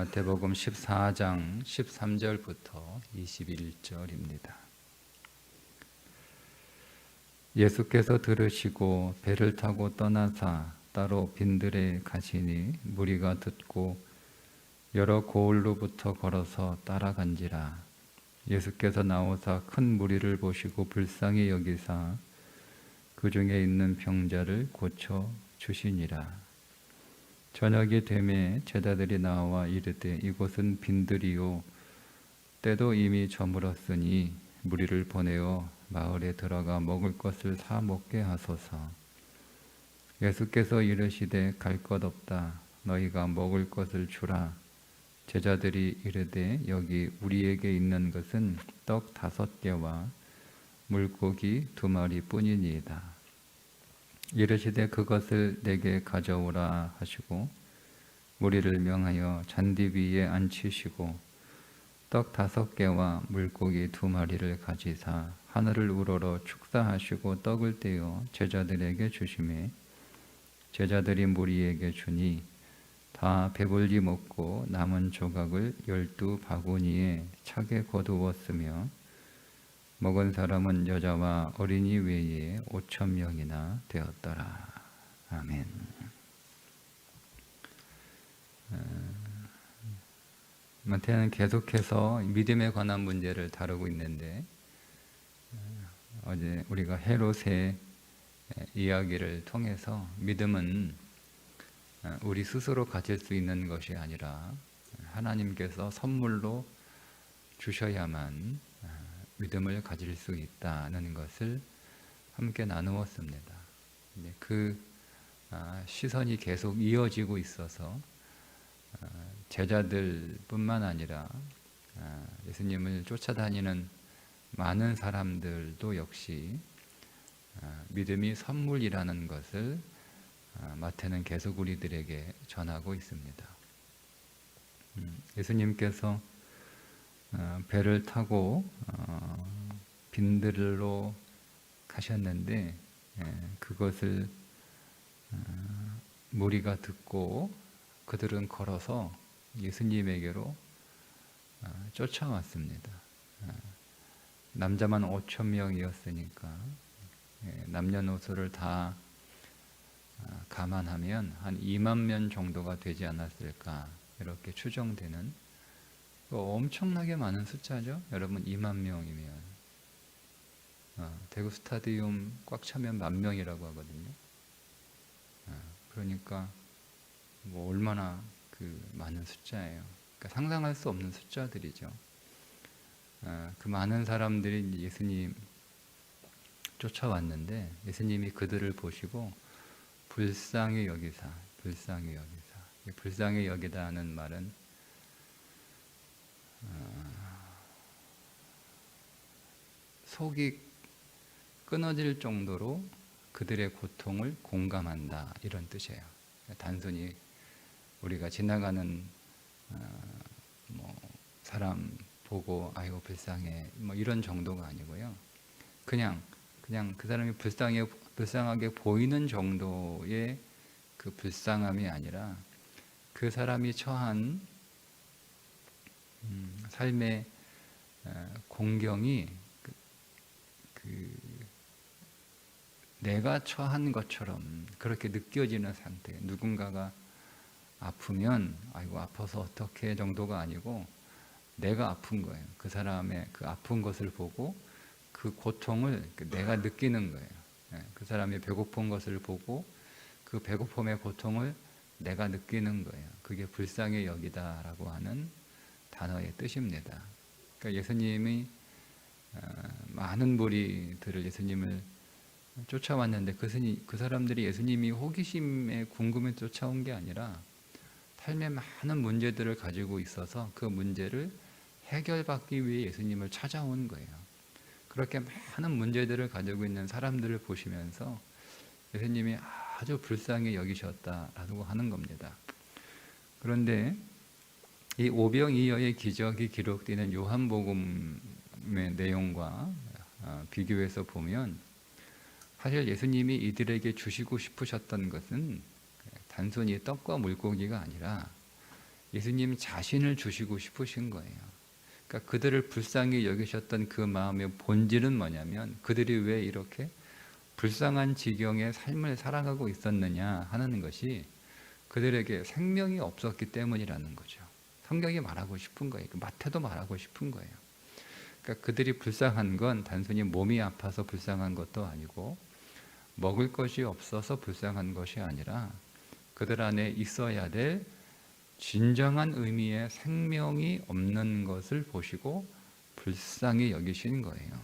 마태복음 14장 13절부터 21절입니다. 예수께서 들으시고 배를 타고 떠나사 따로 빈들에 가시니 무리가 듣고 여러 고을로부터 걸어서 따라간지라. 예수께서 나오사 큰 무리를 보시고 불쌍히 여기사 그 중에 있는 병자를 고쳐 주시니라. 저녁이 되매 제자들이 나와 이르되 이곳은 빈들이요 때도 이미 저물었으니 무리를 보내어 마을에 들어가 먹을 것을 사 먹게 하소서. 예수께서 이르시되 갈 것 없다. 너희가 먹을 것을 주라. 제자들이 이르되 여기 우리에게 있는 것은 떡 5개와 물고기 2마리 뿐이니이다. 이르시되 그것을 내게 가져오라 하시고 무리를 명하여 잔디 위에 앉히시고 떡 5개와 물고기 2마리를 가지사 하늘을 우러러 축사하시고 떡을 떼어 제자들에게 주시매 제자들이 무리에게 주니 다 배불리 먹고 남은 조각을 12바구니에 차게 거두었으며 먹은 사람은 여자와 어린이 외에 5,000명이나 되었더라. 아멘. 마태는 계속해서 믿음에 관한 문제를 다루고 있는데 어제 우리가 헤롯의 이야기를 통해서 믿음은 우리 스스로 가질 수 있는 것이 아니라 하나님께서 선물로 주셔야만 믿음을 가질 수 있다는 것을 함께 나누었습니다. 그 시선이 계속 이어지고 있어서 제자들뿐만 아니라 예수님을 쫓아다니는 많은 사람들도 역시 믿음이 선물이라는 것을 마태는 계속 우리들에게 전하고 있습니다. 예수님께서 배를 타고 빈들로 가셨는데 그것을 무리가 듣고 그들은 걸어서 예수님에게로 쫓아왔습니다. 남자만 5,000명이었으니까 남녀노소를 다 감안하면 한 2만 명 정도가 되지 않았을까 이렇게 추정되는 엄청나게 많은 숫자죠. 여러분 2만 명이면 대구 스타디움 꽉 차면 10,000명이라고 하거든요. 그러니까 뭐 얼마나 그 많은 숫자예요. 그러니까 상상할 수 없는 숫자들이죠. 그 많은 사람들이 예수님 쫓아왔는데 예수님이 그들을 보시고 불쌍히 여기사, 불쌍히 여기다 하는 말은 속이 끊어질 정도로 그들의 고통을 공감한다 이런 뜻이에요. 단순히 우리가 지나가는 사람 보고 아이고 불쌍해 뭐 이런 정도가 아니고요. 그냥 그 사람이 불쌍하게 보이는 정도의 그 불쌍함이 아니라 그 사람이 처한 삶의 공경이 내가 처한 것처럼 그렇게 느껴지는 상태. 누군가가 아프면 아이고 아파서 어떻게 정도가 아니고 내가 아픈 거예요. 그 사람의 그 아픈 것을 보고 그 고통을 내가 느끼는 거예요. 그 사람이 배고픈 것을 보고 그 배고픔의 고통을 내가 느끼는 거예요. 그게 불쌍히 여기다라고 하는 단어의 뜻입니다. 그러니까 예수님이 많은 무리들을 예수님을 쫓아왔는데 그 사람들이 예수님이 호기심에 궁금해 쫓아온 게 아니라 삶에 많은 문제들을 가지고 있어서 그 문제를 해결받기 위해 예수님을 찾아온 거예요. 그렇게 많은 문제들을 가지고 있는 사람들을 보시면서 예수님이 아주 불쌍히 여기셨다라고 하는 겁니다. 그런데 이 오병이어의 기적이 기록되는 요한복음의 내용과 비교해서 보면 사실 예수님이 이들에게 주시고 싶으셨던 것은 단순히 떡과 물고기가 아니라 예수님 자신을 주시고 싶으신 거예요. 그러니까 그들을 불쌍히 여기셨던 그 마음의 본질은 뭐냐면 그들이 왜 이렇게 불쌍한 지경의 삶을 살아가고 있었느냐 하는 것이 그들에게 생명이 없었기 때문이라는 거죠. 성경이 말하고 싶은 거예요. 마태도 말하고 싶은 거예요. 그러니까 그들이 불쌍한 건 단순히 몸이 아파서 불쌍한 것도 아니고 먹을 것이 없어서 불쌍한 것이 아니라 그들 안에 있어야 될 진정한 의미의 생명이 없는 것을 보시고 불쌍히 여기신 거예요.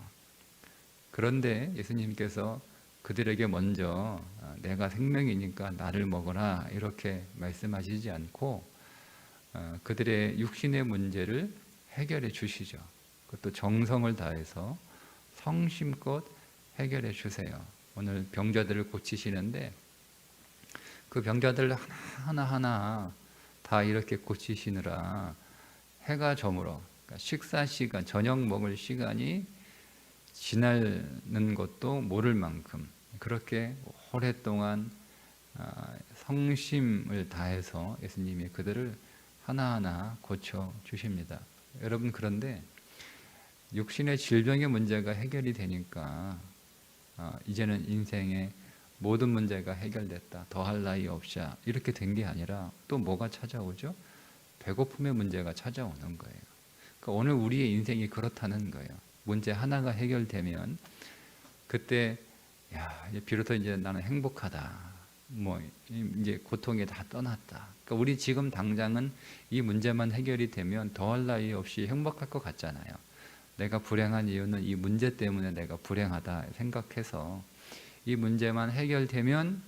그런데 예수님께서 그들에게 먼저 내가 생명이니까 나를 먹어라 이렇게 말씀하시지 않고 그들의 육신의 문제를 해결해 주시죠. 그것도 정성을 다해서 성심껏 해결해 주세요. 오늘 병자들을 고치시는데 그 병자들 하나하나 다 이렇게 고치시느라 해가 저물어 그러니까 식사 시간, 저녁 먹을 시간이 지나는 것도 모를 만큼 그렇게 오랫동안 성심을 다해서 예수님이 그들을 하나하나 고쳐 주십니다. 여러분, 그런데 육신의 질병의 문제가 해결이 되니까 이제는 인생의 모든 문제가 해결됐다, 더할 나위 없자 이렇게 된 게 아니라 또 뭐가 찾아오죠? 배고픔의 문제가 찾아오는 거예요. 그러니까 오늘 우리의 인생이 그렇다는 거예요. 문제 하나가 해결되면 그때 비로소 이제 나는 행복하다. 이제 고통이 다 떠났다. 그러니까 우리 지금 당장은 이 문제만 해결이 되면 더할 나위 없이 행복할 것 같잖아요. 내가 불행한 이유는 이 문제 때문에 내가 불행하다 생각해서 이 문제만 해결되면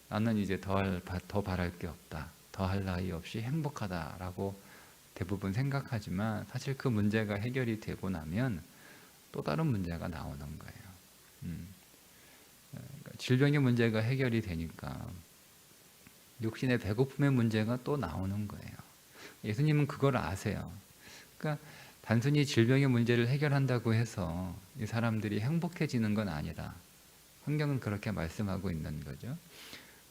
나는 이제 더 바랄 게 없다. 더할 나위 없이 행복하다라고 대부분 생각하지만 사실 그 문제가 해결이 되고 나면 또 다른 문제가 나오는 거예요. 그러니까 질병의 문제가 해결이 되니까 육신의 배고픔의 문제가 또 나오는 거예요. 예수님은 그걸 아세요. 그러니까 단순히 질병의 문제를 해결한다고 해서 이 사람들이 행복해지는 건 아니라 성경은 그렇게 말씀하고 있는 거죠.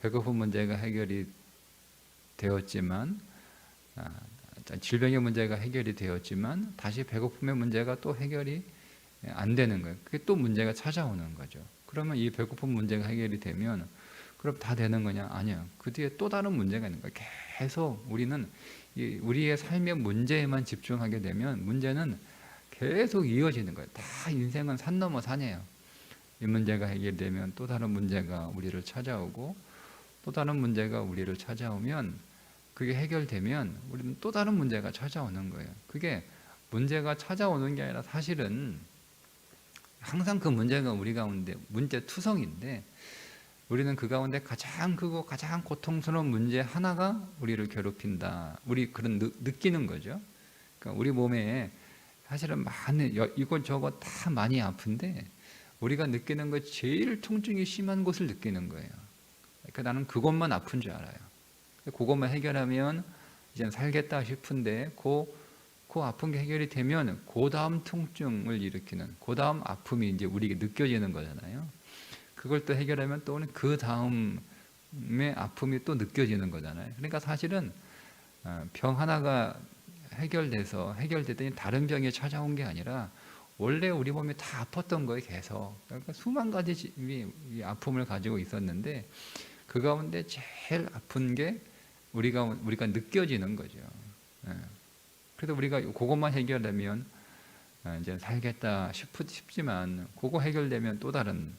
배고픔 문제가 해결이 되었지만 질병의 문제가 해결이 되었지만 다시 배고픔의 문제가 또 해결이 안 되는 거예요. 그게 또 문제가 찾아오는 거죠. 그러면 이 배고픔 문제가 해결이 되면 그럼 다 되는 거냐? 아니요. 그 뒤에 또 다른 문제가 있는 거예요. 계속 우리는 우리의 삶의 문제에만 집중하게 되면 문제는 계속 이어지는 거예요. 다 인생은 산 넘어 산이에요. 이 문제가 해결되면 또 다른 문제가 우리를 찾아오고 또 다른 문제가 우리를 찾아오면 그게 해결되면 우리는 또 다른 문제가 찾아오는 거예요. 그게 문제가 찾아오는 게 아니라 사실은 항상 그 문제가 우리 가운데 문제투성인데 우리는 그 가운데 가장 크고 가장 고통스러운 문제 하나가 우리를 괴롭힌다. 우리 그런 느끼는 거죠. 그러니까 우리 몸에 사실은 많은 이것저것 다 많이 아픈데 우리가 느끼는 것 제일 통증이 심한 곳을 느끼는 거예요. 그러니까 나는 그것만 아픈 줄 알아요. 그것만 해결하면 이제 살겠다 싶은데 그 아픈 게 해결이 되면 그 다음 통증을 일으키는 그 다음 아픔이 이제 우리에게 느껴지는 거잖아요. 그걸 또 해결하면 또 그 다음의 아픔이 또 느껴지는 거잖아요. 그러니까 사실은 병 하나가 해결됐더니 다른 병이 찾아온 게 아니라 원래 우리 몸이 다 아팠던 거예요. 계속. 그러니까 수만 가지 아픔을 가지고 있었는데 그 가운데 제일 아픈 게 우리가 느껴지는 거죠. 그래서 우리가 그것만 해결되면 이제 살겠다 싶지만 그거 해결되면 또 다른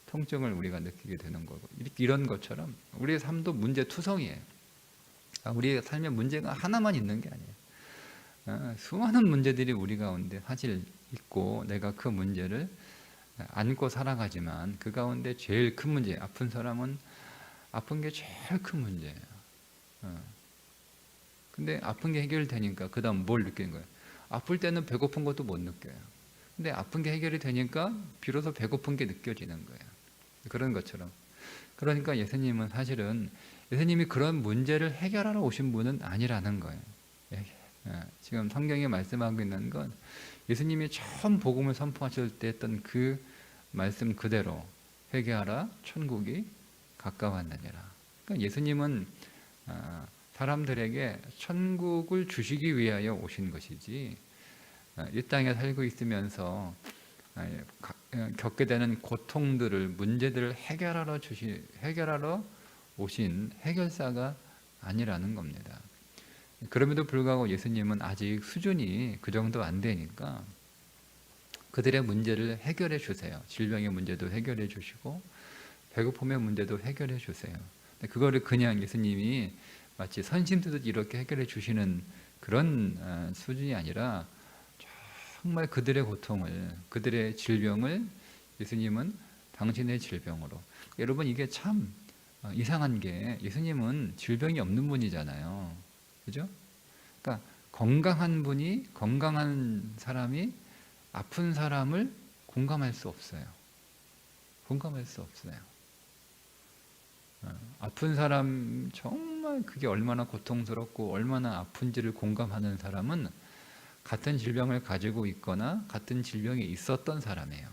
통증을 우리가 느끼게 되는 거고 이런 것처럼 우리의 삶도 문제투성이에요. 우리의 삶에 문제가 하나만 있는 게 아니에요. 수많은 문제들이 우리 가운데 사실 있고 내가 그 문제를 안고 살아가지만 그 가운데 제일 큰 문제, 아픈 사람은 아픈 게 제일 큰 문제예요. 근데 아픈 게 해결되니까 그 다음 뭘 느끼는 거예요? 아플 때는 배고픈 것도 못 느껴요. 근데 아픈 게 해결이 되니까 비로소 배고픈 게 느껴지는 거예요. 그런 것처럼. 그러니까 예수님은 사실은 예수님이 그런 문제를 해결하러 오신 분은 아니라는 거예요. 지금 성경에 말씀하고 있는 건 예수님이 처음 복음을 선포하실 때 했던 그 말씀 그대로 회개하라 천국이 가까웠느니라. 그러니까 예수님은 사람들에게 천국을 주시기 위하여 오신 것이지, 이 땅에 살고 있으면서 겪게 되는 고통들을, 문제들을 해결하러 오신 해결사가 아니라는 겁니다. 그럼에도 불구하고 예수님은 아직 수준이 그 정도 안 되니까 그들의 문제를 해결해 주세요. 질병의 문제도 해결해 주시고 배고픔의 문제도 해결해 주세요. 그거를 그냥 예수님이 마치 선심쓰듯 이렇게 해결해 주시는 그런 수준이 아니라 정말 그들의 고통을, 그들의 질병을 예수님은 당신의 질병으로. 여러분, 이게 참 이상한 게 예수님은 질병이 없는 분이잖아요. 그죠? 그러니까 건강한 사람이 아픈 사람을 공감할 수 없어요. 공감할 수 없어요. 아픈 사람, 정말 그게 얼마나 고통스럽고 얼마나 아픈지를 공감하는 사람은 같은 질병을 가지고 있거나 같은 질병이 있었던 사람이에요.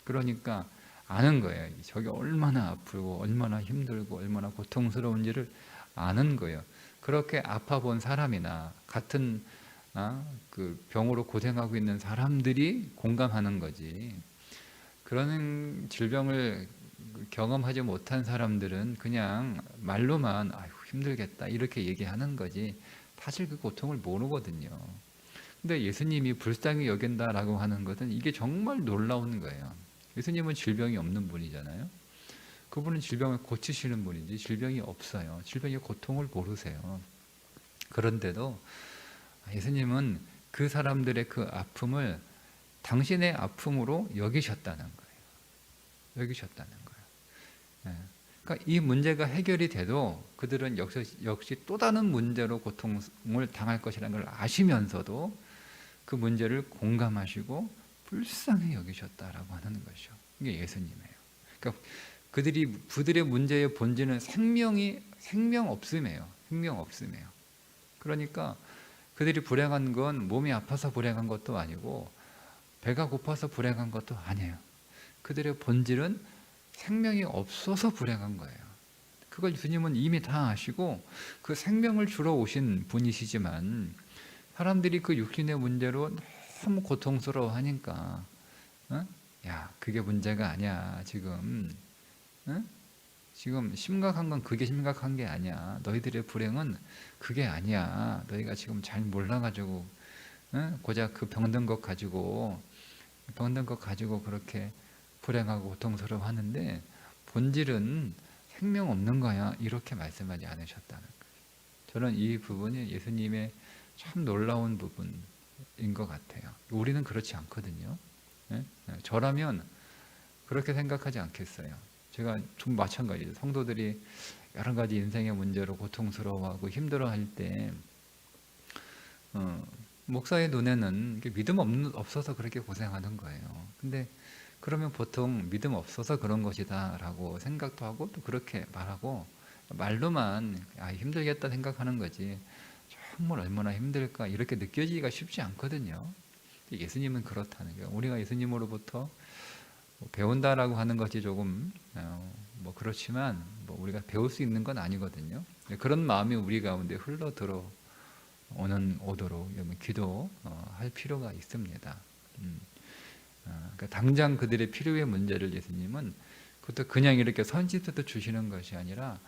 그러니까 아는 거예요. 저게 얼마나 아프고 얼마나 힘들고 얼마나 고통스러운지를 아는 거예요. 그렇게 아파 본 사람이나 같은 그 병으로 고생하고 있는 사람들이 공감하는 거지. 그런 질병을 경험하지 못한 사람들은 그냥 말로만 아이고 힘들겠다 이렇게 얘기하는 거지 사실 그 고통을 모르거든요. 근데 예수님이 불쌍히 여긴다라고 하는 것은 이게 정말 놀라운 거예요. 예수님은 질병이 없는 분이잖아요. 그분은 질병을 고치시는 분이지 질병이 없어요. 질병의 고통을 모르세요. 그런데도 예수님은 그 사람들의 그 아픔을 당신의 아픔으로 여기셨다는 거예요. 여기셨다는 거예요. 그러니까 이 문제가 해결이 돼도 그들은 역시 또 다른 문제로 고통을 당할 것이라는 걸 아시면서도 그 문제를 공감하시고 불쌍히 여기셨다라고 하는 것이죠. 이게 예수님이에요. 그러니까 그들의 문제의 본질은 생명 없음이에요. 생명 없음이에요. 그러니까 그들이 불행한 건 몸이 아파서 불행한 것도 아니고 배가 고파서 불행한 것도 아니에요. 그들의 본질은 생명이 없어서 불행한 거예요. 그걸 예수님은 이미 다 아시고 그 생명을 주러 오신 분이시지만 사람들이 그 육신의 문제로 너무 고통스러워하니까 야 그게 문제가 아니야 지금 지금 심각한 건 그게 심각한 게 아니야. 너희들의 불행은 그게 아니야. 너희가 지금 잘 몰라가지고 고작 그 병든 것 가지고 그렇게 불행하고 고통스러워하는데 본질은 생명 없는 거야. 이렇게 말씀하지 않으셨다는 거예요. 저는 이 부분이 예수님의 참 놀라운 부분인 것 같아요. 우리는 그렇지 않거든요. 저라면 그렇게 생각하지 않겠어요. 제가 좀 마찬가지예요. 성도들이 여러 가지 인생의 문제로 고통스러워하고 힘들어할 때 목사의 눈에는 믿음 없어서 그렇게 고생하는 거예요. 근데 그러면 보통 믿음 없어서 그런 것이다 라고 생각도 하고 또 그렇게 말하고 말로만 힘들겠다 생각하는 거지 정말 얼마나 힘들까 이렇게 느껴지기가 쉽지 않거든요. 예수님은 그렇다는 거예요. 우리가 예수님으로부터 배운다라고 하는 것이 조금 뭐 그렇지만 뭐 우리가 배울 수 있는 건 아니거든요. 그런 마음이 우리 가운데 흘러 들어 오도록 기도할 필요가 있습니다. 그러니까 당장 그들의 필요의 문제를 예수님은 그것도 그냥 이렇게 선짓해서 주시는 것이 아니라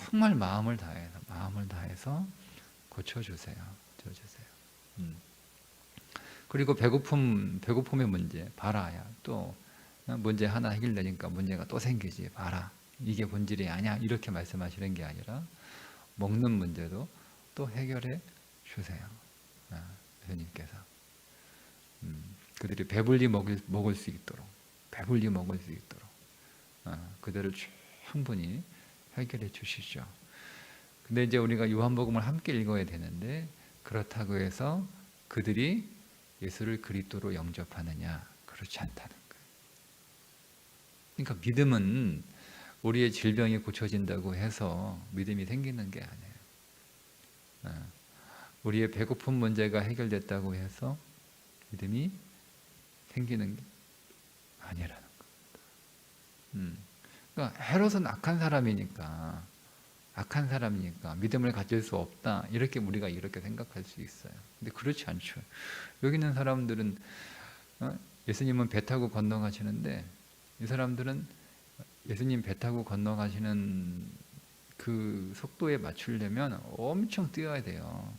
정말 마음을 다해서 고쳐주세요. 그리고 배고픔의 문제 봐라야 또 문제 하나 해결되니까 문제가 또 생기지 봐라 이게 본질이 아니야 이렇게 말씀하시는 게 아니라 먹는 문제도 또 해결해 주세요. 예수님께서 그들이 배불리 먹을 수 있도록 그들을 충분히 해결해 주시죠. 근데 이제 우리가 요한복음을 함께 읽어야 되는데 그렇다고 해서 그들이 예수를 그리스도로 영접하느냐? 그렇지 않다는 거예요. 그러니까 믿음은 우리의 질병이 고쳐진다고 해서 믿음이 생기는 게 아니에요. 우리의 배고픈 문제가 해결됐다고 해서 믿음이 생기는 게 아니라는 겁니다. 그러니까 헤롯은 악한 사람이니까 악한 사람이니까 믿음을 가질 수 없다. 이렇게 우리가 이렇게 생각할 수 있어요. 근데 그렇지 않죠. 여기 있는 사람들은 예수님은 배 타고 건너가시는데 이 사람들은 예수님 배 타고 건너가시는 그 속도에 맞추려면 엄청 뛰어야 돼요.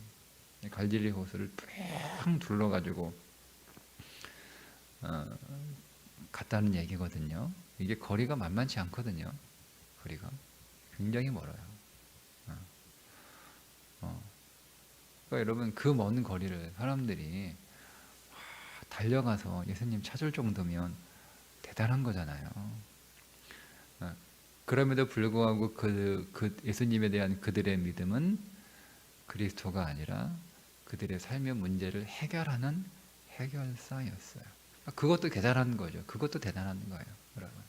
갈릴리 호수를 쫙 둘러가지고 갔다는 얘기거든요. 이게 거리가 만만치 않거든요. 거리가 굉장히 멀어요. 그러니까 여러분 그 먼 거리를 사람들이 달려가서 예수님 찾을 정도면 대단한 거잖아요. 그럼에도 불구하고 그 예수님에 대한 그들의 믿음은 그리스도가 아니라 그들의 삶의 문제를 해결하는 해결사였어요. 그것도 대단한 거죠. 그것도 대단한 거예요, 여러분.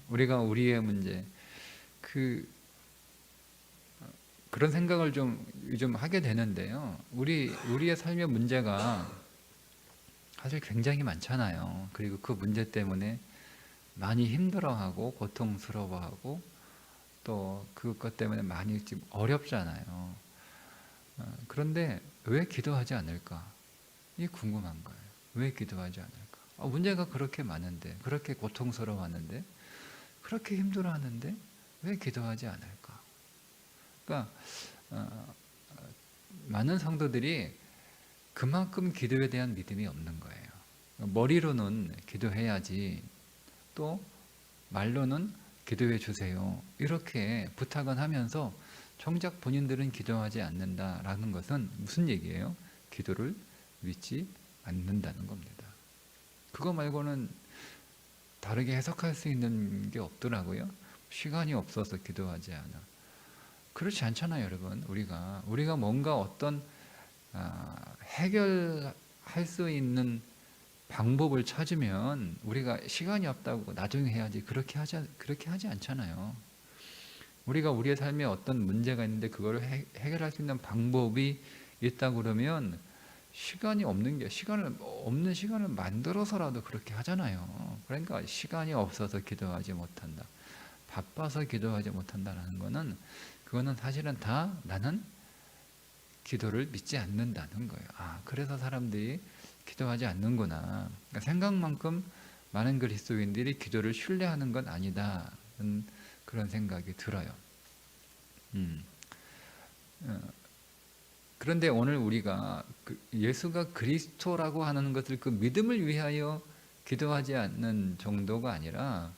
우리가 우리의 문제, 그런 생각을 좀 요즘 하게 되는데요. 우리의 삶의 문제가 사실 굉장히 많잖아요. 그리고 그 문제 때문에 많이 힘들어하고 고통스러워하고 또 그것 때문에 많이 지금 어렵잖아요. 그런데 왜 기도하지 않을까? 이게 궁금한 거예요. 왜 기도하지 않을까? 문제가 그렇게 많은데, 그렇게 고통스러워하는데, 그렇게 힘들어하는데 왜 기도하지 않을까? 그러니까 많은 성도들이 그만큼 기도에 대한 믿음이 없는 거예요. 머리로는 기도해야지, 또 말로는 기도해 주세요, 이렇게 부탁은 하면서 정작 본인들은 기도하지 않는다라는 것은 무슨 얘기예요? 기도를 믿지 않는다는 겁니다. 그거 말고는 다르게 해석할 수 있는 게 없더라고요. 시간이 없어서 기도하지 않아. 그렇지 않잖아요, 여러분. 우리가 뭔가 어떤 해결할 수 있는 방법을 찾으면 우리가 시간이 없다고 나중에 해야지 그렇게 하지 않잖아요. 우리가 우리의 삶에 어떤 문제가 있는데 그걸 해결할 수 있는 방법이 있다 그러면 시간이 없는 시간을 만들어서라도 그렇게 하잖아요. 그러니까 시간이 없어서 기도하지 못한다, 바빠서 기도하지 못한다라는 그거는 사실은 다 나는 기도를 믿지 않는다는 거예요. 그래서 사람들이 기도하지 않는구나. 그러니까 생각만큼 많은 그리스도인들이 기도를 신뢰하는 건 아니다는 그런 생각이 들어요. 그런데 오늘 우리가 예수가 그리스도라고 하는 것을 그 믿음을 위하여 기도하지 않는 정도가 아니라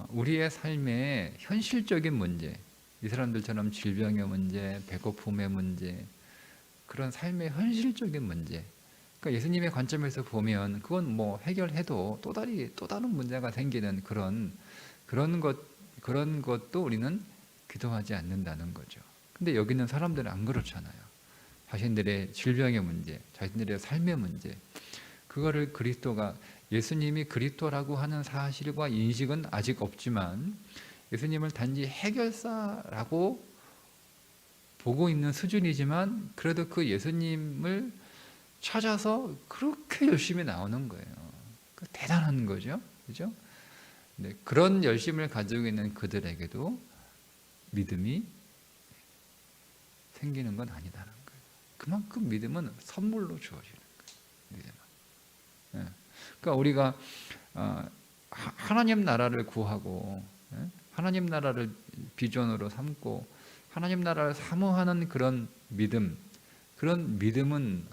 우리의 삶의 현실적인 문제, 이 사람들처럼 질병의 문제, 배고픔의 문제, 그런 삶의 현실적인 문제, 그러니까 예수님의 관점에서 보면 그건 뭐 해결해도 또 다른 문제가 생기는 그런 것도 우리는 기도하지 않는다는 거죠. 근데 여기는 사람들은 안 그렇잖아요. 자신들의 질병의 문제, 자신들의 삶의 문제, 그거를 예수님이 그리스도라고 하는 사실과 인식은 아직 없지만 예수님을 단지 해결사라고 보고 있는 수준이지만 그래도 그 예수님을 찾아서 그렇게 열심히 나오는 거예요. 대단한 거죠. 그죠? 네, 그런 열심을 가지고 있는 그들에게도 믿음이 생기는 건 아니다는 거예요. 그만큼 믿음은 선물로 주어지는 거예요. 믿음은. 그러니까 우리가 하나님 나라를 구하고 하나님 나라를 비전으로 삼고 하나님 나라를 사모하는 그런 믿음은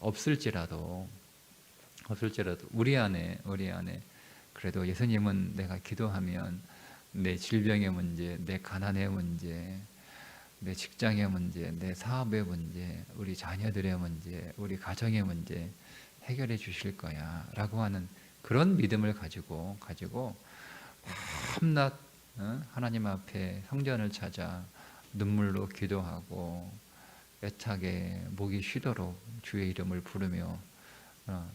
없을지라도 우리 안에 그래도 예수님은 내가 기도하면 내 질병의 문제, 내 가난의 문제, 내 직장의 문제, 내 사업의 문제, 우리 자녀들의 문제, 우리 가정의 문제 해결해 주실 거야 라고 하는 그런 믿음을 가지고 밤낮 하나님 앞에 성전을 찾아 눈물로 기도하고 애타게 목이 쉬도록 주의 이름을 부르며 그러니까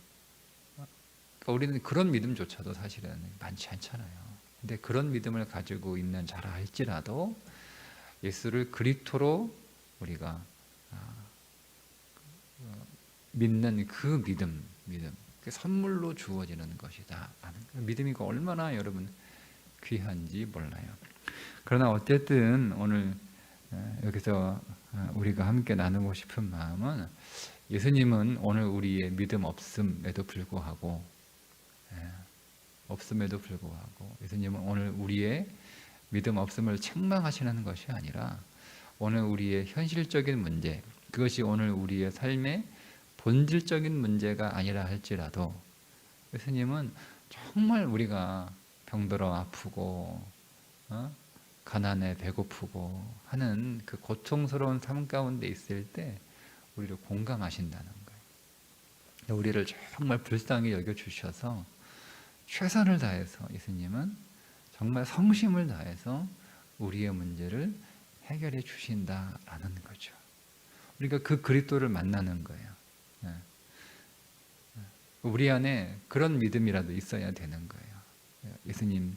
우리는 그런 믿음조차도 사실은 많지 않잖아요. 근데 그런 믿음을 가지고 있는 자라 할지라도 예수를 그리스도로 우리가 믿는 그 믿음, 선물로 주어지는 것이다. 믿음이 얼마나 여러분 귀한지 몰라요. 그러나 어쨌든 오늘 여기서 우리가 함께 나누고 싶은 마음은, 예수님은 오늘 우리의 믿음 없음에도 불구하고 예수님은 오늘 우리의 믿음 없음을 책망하시는 것이 아니라, 오늘 우리의 현실적인 문제, 그것이 오늘 우리의 삶의 본질적인 문제가 아니라 할지라도 예수님은 정말 우리가 병들어 아프고 가난해 배고프고 하는 그 고통스러운 삶 가운데 있을 때 우리를 공감하신다는 거예요. 우리를 정말 불쌍히 여겨주셔서 최선을 다해서, 예수님은 정말 성심을 다해서 우리의 문제를 해결해 주신다라는 거죠. 우리가 그 그리스도를 만나는 거예요. 우리 안에 그런 믿음이라도 있어야 되는 거예요. 예수님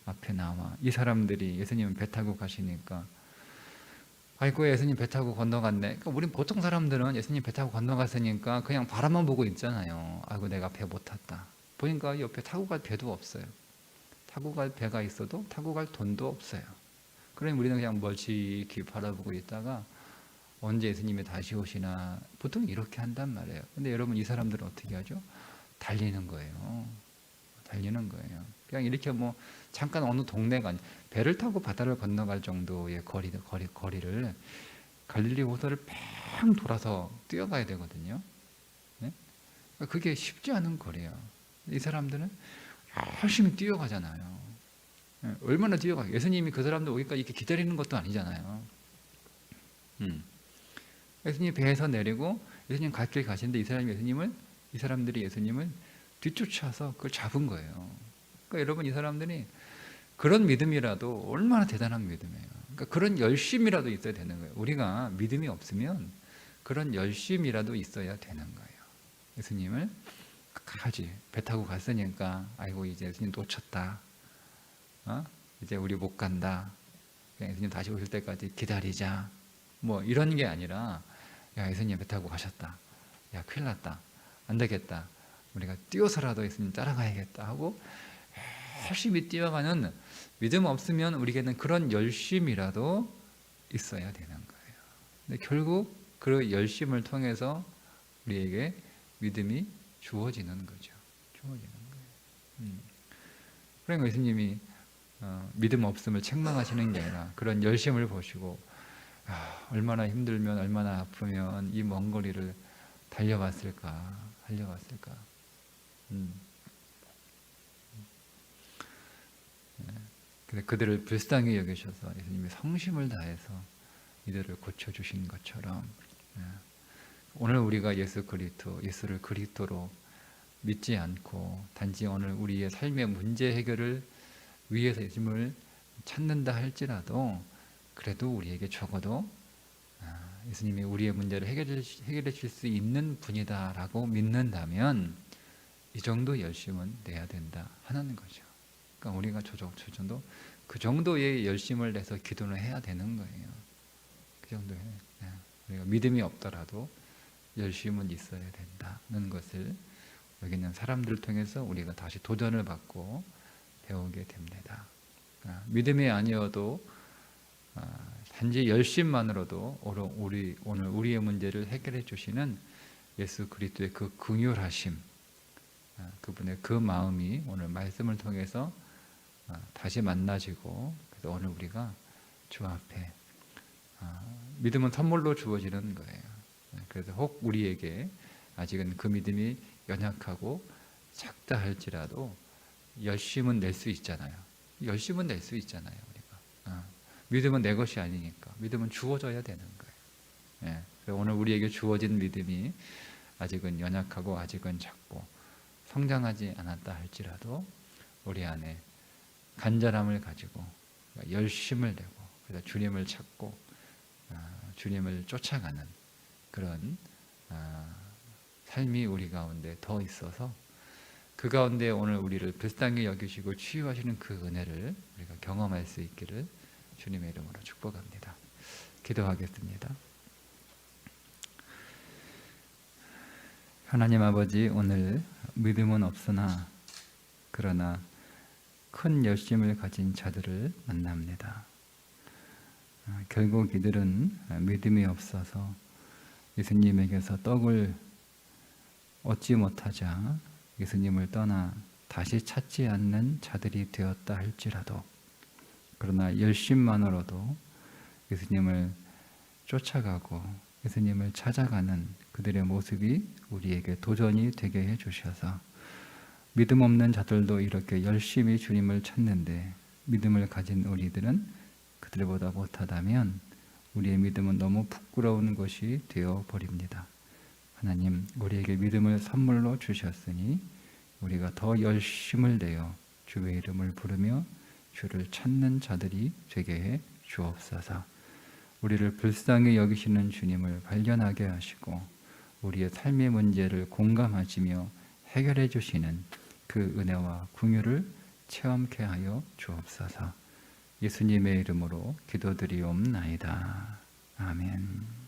앞에 나와, 이 사람들이 예수님 배 타고 가시니까, 아이고 예수님 배 타고 건너갔네. 그러니까 우리 보통 사람들은 예수님 배 타고 건너갔으니까 그냥 바라만 보고 있잖아요. 아이고 내가 배 못 탔다. 보니까 옆에 타고 갈 배도 없어요. 타고 갈 배가 있어도 타고 갈 돈도 없어요. 그러니 우리는 그냥 멀찍이 바라보고 있다가 언제 예수님이 다시 오시나, 보통 이렇게 한단 말이에요. 근데 여러분, 이 사람들은 어떻게 하죠? 달리는 거예요. 그냥 이렇게 뭐 잠깐 어느 동네가 배를 타고 바다를 건너갈 정도의 거리를 갈릴리 호수를 팽 돌아서 뛰어가야 되거든요. 네? 그게 쉽지 않은 거리예요. 이 사람들은 열심히 뛰어가잖아요. 얼마나 뛰어가요? 예수님이 그 사람들 오기까지 이렇게 기다리는 것도 아니잖아요. 예수님이 배에서 내리고 예수님 갈 길 가시는데 이 사람들이 예수님을 뒤쫓아서 그걸 잡은 거예요. 그러니까 여러분, 이 사람들이 그런 믿음이라도 얼마나 대단한 믿음이에요. 그러니까 그런 열심이라도 있어야 되는 거예요. 우리가 믿음이 없으면 그런 열심이라도 있어야 되는 거예요. 예수님을 끝까지 배 타고 갔으니까 아이고 이제 예수님 놓쳤다. 이제 우리 못 간다. 예수님 다시 오실 때까지 기다리자. 뭐 이런 게 아니라, 야 예수님 배 타고 가셨다. 야 큰일 났다. 안 되겠다. 우리가 뛰어서라도 예수님 따라가야겠다 하고 열심히 뛰어가는 믿음 없으면 우리에게는 그런 열심이라도 있어야 되는 거예요. 근데 결국 그 열심을 통해서 우리에게 믿음이 주어지는 거죠. 그러니까 예수님이 믿음 없음을 책망하시는 게 아니라 그런 열심을 보시고, 얼마나 힘들면, 얼마나 아프면 이 먼 거리를 달려왔을까. 그들을 불쌍히 여기셔서 예수님이 성심을 다해서 이들을 고쳐주신 것처럼, 오늘 우리가 예수를 그리스도로 믿지 않고 단지 오늘 우리의 삶의 문제 해결을 위해서 예수님을 찾는다 할지라도, 그래도 우리에게 적어도 예수님이 우리의 문제를 해결해 주실 수 있는 분이다라고 믿는다면 이 정도 열심은 내야 된다 하는 거죠. 그러니까 우리가 그 정도의 열심을 내서 기도를 해야 되는 거예요. 그 정도에 우리가 믿음이 없더라도 열심은 있어야 된다는 것을 여기 있는 사람들을 통해서 우리가 다시 도전을 받고 배우게 됩니다. 믿음이 아니어도 단지 열심만으로도 오늘 우리의 문제를 해결해 주시는 예수 그리스도의 그 긍휼하심, 그분의 그 마음이 오늘 말씀을 통해서 다시 만나지고, 그래서 오늘 우리가 주 앞에 믿음은 선물로 주어지는 거예요. 그래서 혹 우리에게 아직은 그 믿음이 연약하고 작다 할지라도 열심은 낼 수 있잖아요. 우리가. 믿음은 내 것이 아니니까. 믿음은 주어져야 되는 거예요. 그래서 오늘 우리에게 주어진 믿음이 아직은 연약하고 아직은 작고 성장하지 않았다 할지라도 우리 안에 간절함을 가지고 열심을 내고, 그래서 주님을 찾고 주님을 쫓아가는 그런 삶이 우리 가운데 더 있어서, 그 가운데 오늘 우리를 불쌍히 여기시고 치유하시는 그 은혜를 우리가 경험할 수 있기를 주님의 이름으로 축복합니다. 기도하겠습니다. 하나님 아버지, 오늘 믿음은 없으나 그러나 큰 열심을 가진 자들을 만납니다. 결국 이들은 믿음이 없어서 예수님에게서 떡을 얻지 못하자 예수님을 떠나 다시 찾지 않는 자들이 되었다 할지라도, 그러나 열심만으로도 예수님을 쫓아가고 예수님을 찾아가는 그들의 모습이 우리에게 도전이 되게 해주셔서 믿음 없는 자들도 이렇게 열심히 주님을 찾는데 믿음을 가진 우리들은 그들보다 못하다면 우리의 믿음은 너무 부끄러운 것이 되어버립니다. 하나님, 우리에게 믿음을 선물로 주셨으니 우리가 더 열심을 내어 주의 이름을 부르며 주를 찾는 자들이 되게 해 주옵소서. 우리를 불쌍히 여기시는 주님을 발견하게 하시고 우리의 삶의 문제를 공감하시며 해결해 주시는 그 은혜와 긍휼을 체험케 하여 주옵소서. 예수님의 이름으로 기도드리옵나이다. 아멘.